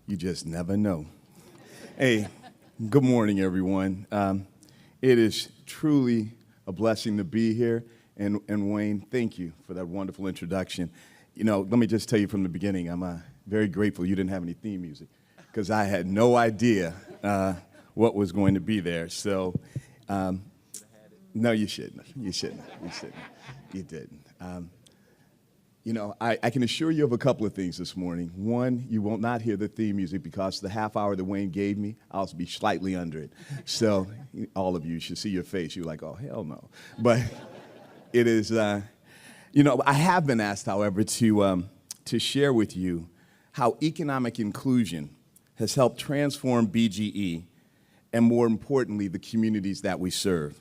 You just never know. Hey, good morning, everyone. It is truly a blessing to be here. And Wayne, thank you for that wonderful introduction. You know, let me just tell you from the beginning, I'm very grateful you didn't have any theme music because I had no idea what was going to be there. So, no, you shouldn't. You shouldn't. You shouldn't. You didn't. You know, I can assure you of a couple of things this morning. One, you will not hear the theme music because the half hour that Wayne gave me, I'll be slightly under it. So all of you should see your face. You're like, oh, hell no. But it is, you know, I have been asked, however, to share with you how economic inclusion has helped transform BGE and, more importantly, the communities that we serve.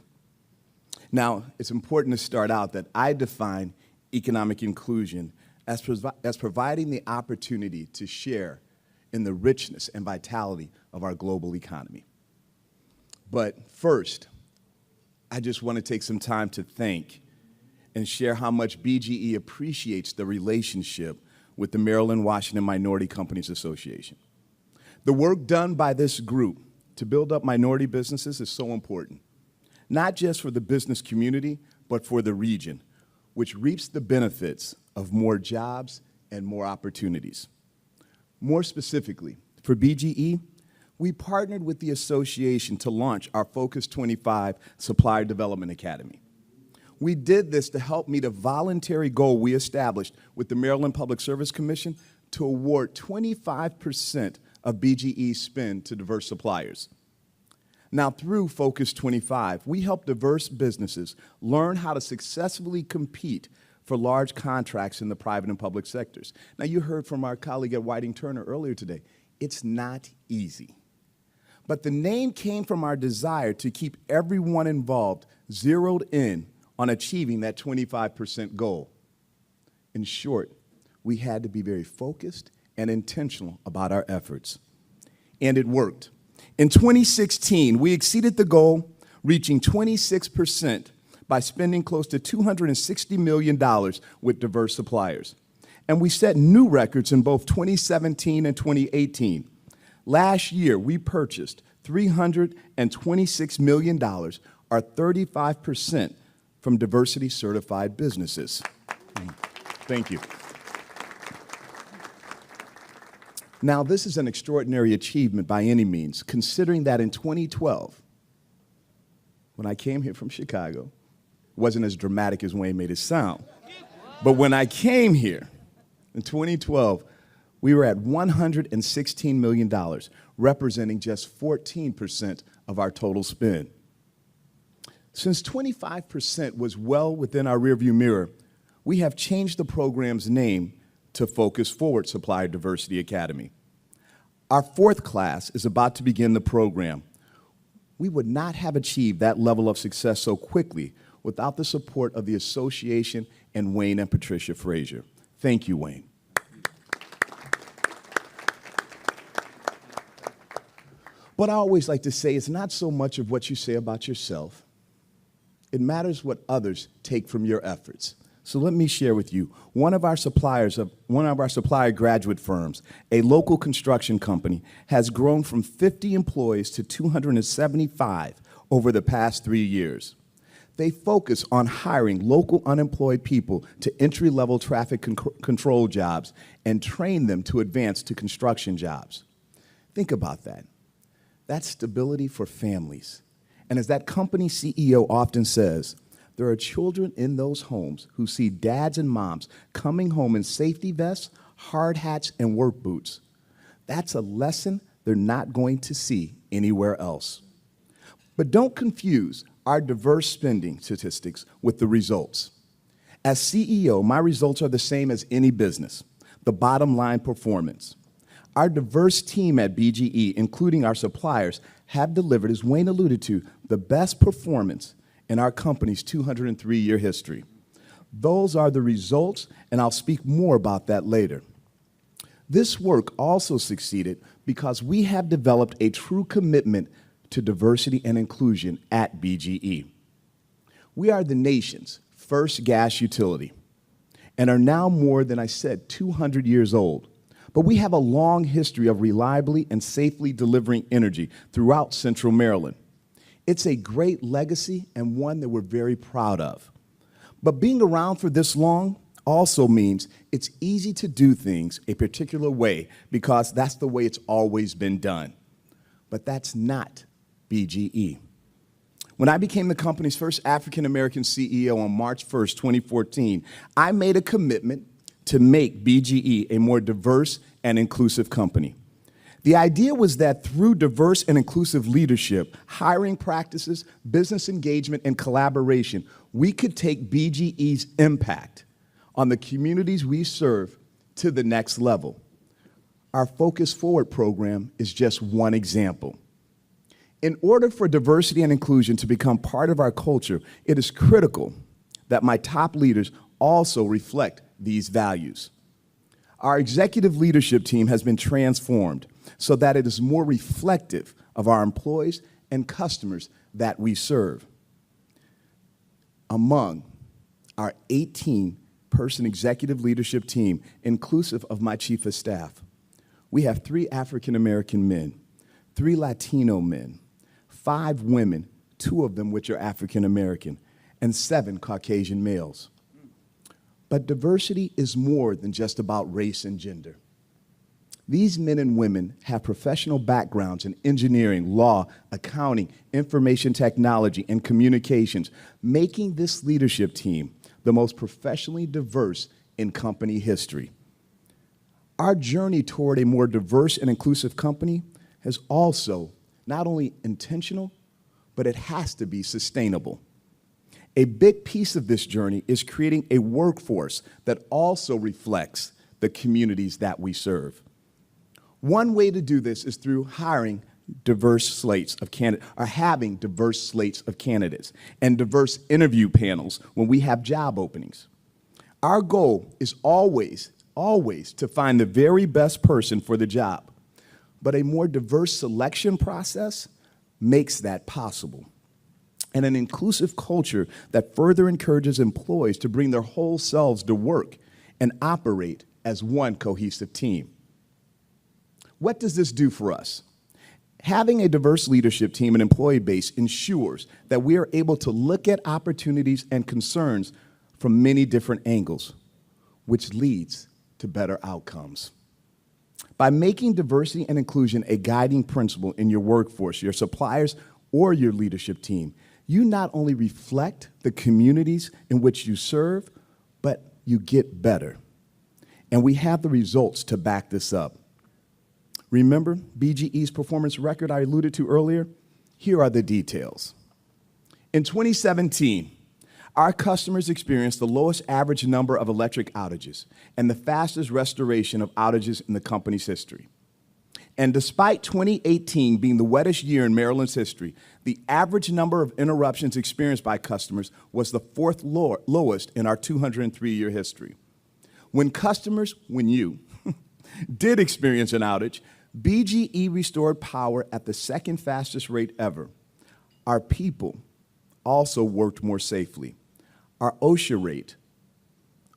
Now, it's important to start out that I define economic inclusion as providing the opportunity to share in the richness and vitality of our global economy. But first, I just want to take some time to thank and share how much BGE appreciates the relationship with the Maryland-Washington Minority Companies Association. The work done by this group to build up minority businesses is so important, not just for the business community, but for the region, which reaps the benefits of more jobs and more opportunities. More specifically, for BGE, we partnered with the association to launch our Focus 25 Supplier Development Academy. We did this to help meet a voluntary goal we established with the Maryland Public Service Commission to award 25% of BGE's spend to diverse suppliers. Now, through Focus 25, we help diverse businesses learn how to successfully compete for large contracts in the private and public sectors. Now, you heard from our colleague at Whiting-Turner earlier today. It's not easy. But the name came from our desire to keep everyone involved zeroed in on achieving that 25% goal. In short, we had to be very focused and intentional about our efforts. And it worked. In 2016, we exceeded the goal, reaching 26% by spending close to $260 million with diverse suppliers. And we set new records in both 2017 and 2018. Last year, we purchased $326 million, or 35%, from diversity-certified businesses. Thank you. Now, this is an extraordinary achievement by any means, considering that in 2012, when I came here from Chicago, it wasn't as dramatic as Wayne made it sound. But when I came here in 2012, we were at $116 million, representing just 14% of our total spend. Since 25% was well within our rearview mirror, we have changed the program's name to Focus Forward Supplier Diversity Academy. Our fourth class is about to begin the program. We would not have achieved that level of success so quickly without the support of the association and Wayne and Patricia Frazier. Thank you, Wayne. But I always like to say it's not so much of what you say about yourself. It matters what others take from your efforts. So let me share with you, one of our supplier graduate firms, a local construction company, has grown from 50 employees to 275 over the past 3 years. They focus on hiring local unemployed people to entry-level traffic control jobs and train them to advance to construction jobs. Think about that. That's stability for families. And as that company CEO often says, there are children in those homes who see dads and moms coming home in safety vests, hard hats, and work boots. That's a lesson they're not going to see anywhere else. But don't confuse our diverse spending statistics with the results. As CEO, my results are the same as any business, the bottom line performance. Our diverse team at BGE, including our suppliers, have delivered, as Wayne alluded to, the best performance in our company's 203-year history. Those are the results, and I'll speak more about that later. This work also succeeded because we have developed a true commitment to diversity and inclusion at BGE. We are the nation's first gas utility and are now more than I said 200 years old. but we have a long history of reliably and safely delivering energy throughout Central Maryland. It's a great legacy and one that we're very proud of. But being around for this long also means it's easy to do things a particular way because that's the way it's always been done. But that's not BGE. When I became the company's first African-American CEO on March 1st, 2014, I made a commitment to make BGE a more diverse and inclusive company. The idea was that through diverse and inclusive leadership, hiring practices, business engagement, and collaboration, we could take BGE's impact on the communities we serve to the next level. Our Focus Forward program is just one example. In order for diversity and inclusion to become part of our culture, it is critical that my top leaders also reflect these values. Our executive leadership team has been transformed so that it is more reflective of our employees and customers that we serve. Among our 18-person executive leadership team, inclusive of my chief of staff, we have 3 African-American men, 3 Latino men, 5 women, 2 of them which are African-American, and 7 Caucasian males. But diversity is more than just about race and gender. These men and women have professional backgrounds in engineering, law, accounting, information technology, and communications, making this leadership team the most professionally diverse in company history. Our journey toward a more diverse and inclusive company has also not only intentional, but it has to be sustainable. A big piece of this journey is creating a workforce that also reflects the communities that we serve. One way to do this is through hiring diverse slates of candidates, or having diverse slates of candidates and diverse interview panels when we have job openings. Our goal is always to find the very best person for the job, but a more diverse selection process makes that possible. And an inclusive culture that further encourages employees to bring their whole selves to work and operate as one cohesive team. What does this do for us? Having a diverse leadership team and employee base ensures that we are able to look at opportunities and concerns from many different angles, which leads to better outcomes. By making diversity and inclusion a guiding principle in your workforce, your suppliers, or your leadership team, you not only reflect the communities in which you serve, but you get better. And we have the results to back this up. Remember BGE's performance record I alluded to earlier? Here are the details. In 2017, our customers experienced the lowest average number of electric outages and the fastest restoration of outages in the company's history. And despite 2018 being the wettest year in Maryland's history, the average number of interruptions experienced by customers was the 4th lowest in our 203-year history. When you did experience an outage, BGE restored power at the 2nd fastest rate ever. Our people also worked more safely. Our OSHA rate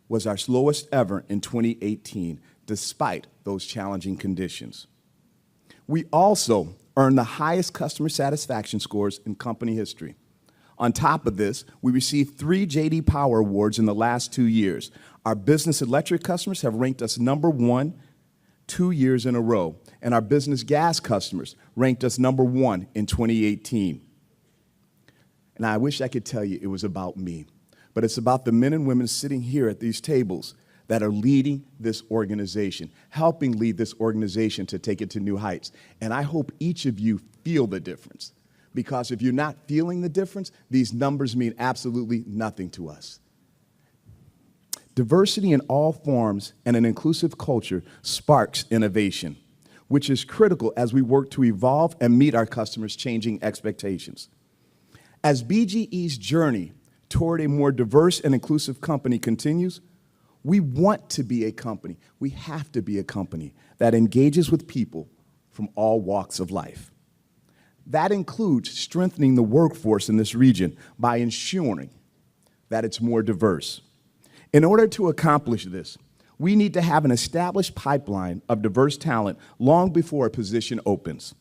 was our lowest ever in 2018, despite those challenging conditions. We also earned the highest customer satisfaction scores in company history. On top of this, we received 3 J.D. Power Awards in the last 2 years. Our business electric customers have ranked us #1 2 years in a row, and our business gas customers ranked us #1 in 2018. And I wish I could tell you it was about me, but it's about the men and women sitting here at these tables that are leading this organization, helping lead this organization to take it to new heights. And I hope each of you feel the difference, because if you're not feeling the difference, these numbers mean absolutely nothing to us. Diversity in all forms and an inclusive culture sparks innovation, which is critical as we work to evolve and meet our customers' changing expectations. As BGE's journey toward a more diverse and inclusive company continues, we want to be a company, we have to be a company that engages with people from all walks of life. That includes strengthening the workforce in this region by ensuring that it's more diverse. In order to accomplish this, We need to have an established pipeline of diverse talent long before a position opens.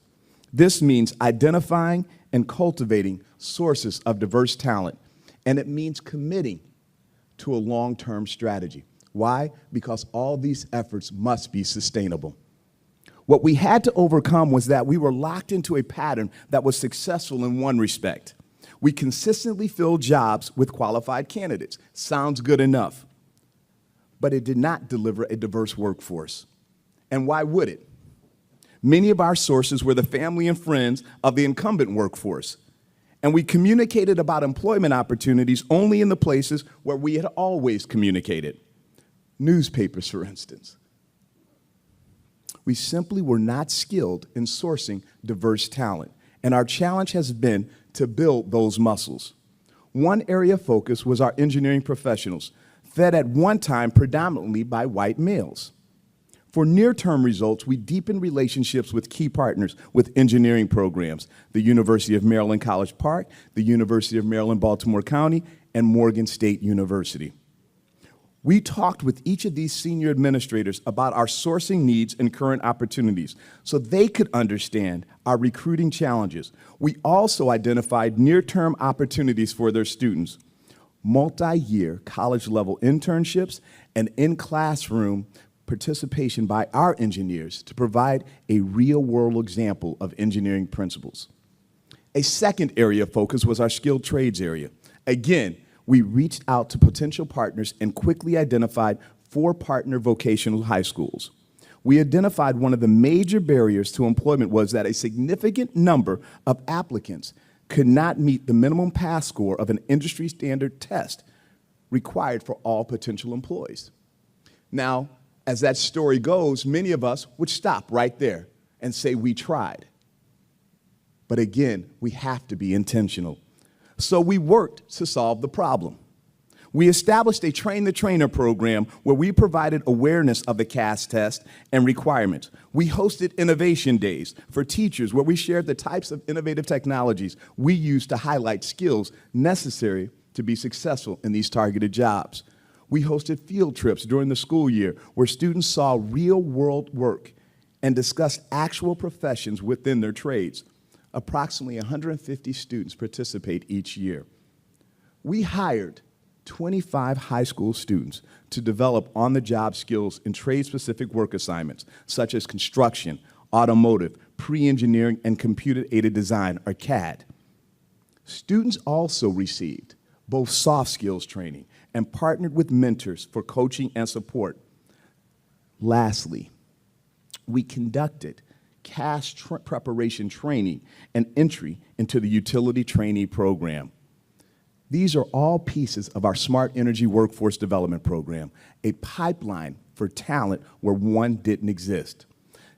This means identifying and cultivating sources of diverse talent, and it means committing to a long-term strategy. Why? Because all these efforts must be sustainable. What we had to overcome was that we were locked into a pattern that was successful in one respect. We consistently filled jobs with qualified candidates. Sounds good enough. But it did not deliver a diverse workforce. And why would it? Many of our sources were the family and friends of the incumbent workforce. And we communicated about employment opportunities only in the places where we had always communicated. Newspapers, for instance. We simply were not skilled in sourcing diverse talent, and our challenge has been to build those muscles. One area of focus was our engineering professionals, fed at one time predominantly by white males. For near-term results, we deepened relationships with key partners with engineering programs, the University of Maryland College Park, the University of Maryland Baltimore County, and Morgan State University. We talked with each of these senior administrators about our sourcing needs and current opportunities so they could understand our recruiting challenges. We also identified near-term opportunities for their students, multi-year college-level internships, and in-classroom participation by our engineers to provide a real-world example of engineering principles. A second area of focus was our skilled trades area. Again, we reached out to potential partners and quickly identified 4 partner vocational high schools. We identified one of the major barriers to employment was that a significant number of applicants could not meet the minimum pass score of an industry standard test required for all potential employees. Now, as that story goes, many of us would stop right there and say we tried. But again, we have to be intentional. So we worked to solve the problem. We established a train-the-trainer program where we provided awareness of the CAS test and requirements. We hosted innovation days for teachers where we shared the types of innovative technologies we use to highlight skills necessary to be successful in these targeted jobs. We hosted field trips during the school year where students saw real-world work and discussed actual professions within their trades. Approximately 150 students participate each year. We hired 25 high school students to develop on-the-job skills in trade-specific work assignments, such as construction, automotive, pre-engineering, and computer-aided design, or CAD. Students also received both soft skills training and partnered with mentors for coaching and support. Lastly, we conducted CAS preparation training and entry into the utility trainee program. These are all pieces of our Smart Energy Workforce Development Program, a pipeline for talent where one didn't exist.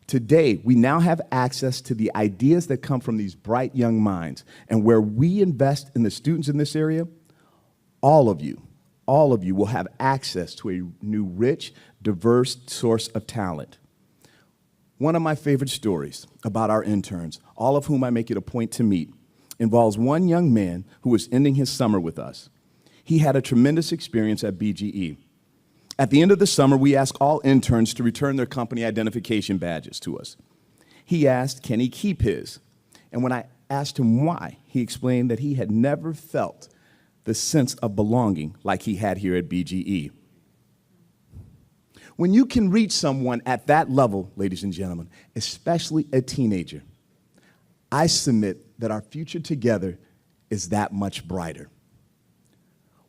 Today, we now have access to the ideas that come from these bright young minds, and where we invest in the students in this area, all of you will have access to a new rich, diverse source of talent. One of my favorite stories about our interns, all of whom I make it a point to meet, involves one young man who was ending his summer with us. He had a tremendous experience at BGE. At the end of the summer, we asked all interns to return their company identification badges to us. He asked, can he keep his? And when I asked him why, he explained that he had never felt the sense of belonging like he had here at BGE. When you can reach someone at that level, ladies and gentlemen, especially a teenager, I submit that our future together is that much brighter.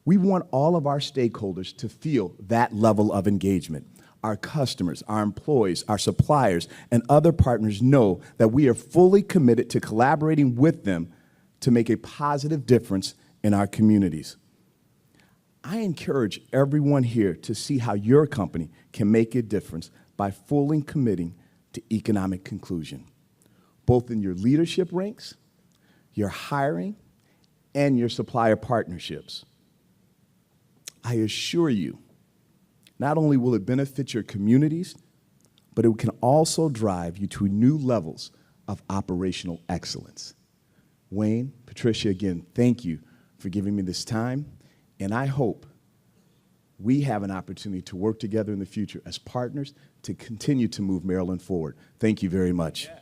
We want all of our stakeholders to feel that level of engagement. Our customers, our employees, our suppliers, and other partners know that we are fully committed to collaborating with them to make a positive difference in our communities. I encourage everyone here to see how your company can make a difference by fully committing to economic inclusion, both in your leadership ranks, your hiring, and your supplier partnerships. I assure you, not only will it benefit your communities, but it can also drive you to new levels of operational excellence. Wayne, Patricia, again, thank you for giving me this time, and I hope we have an opportunity to work together in the future as partners to continue to move Maryland forward. Thank you very much. Yeah.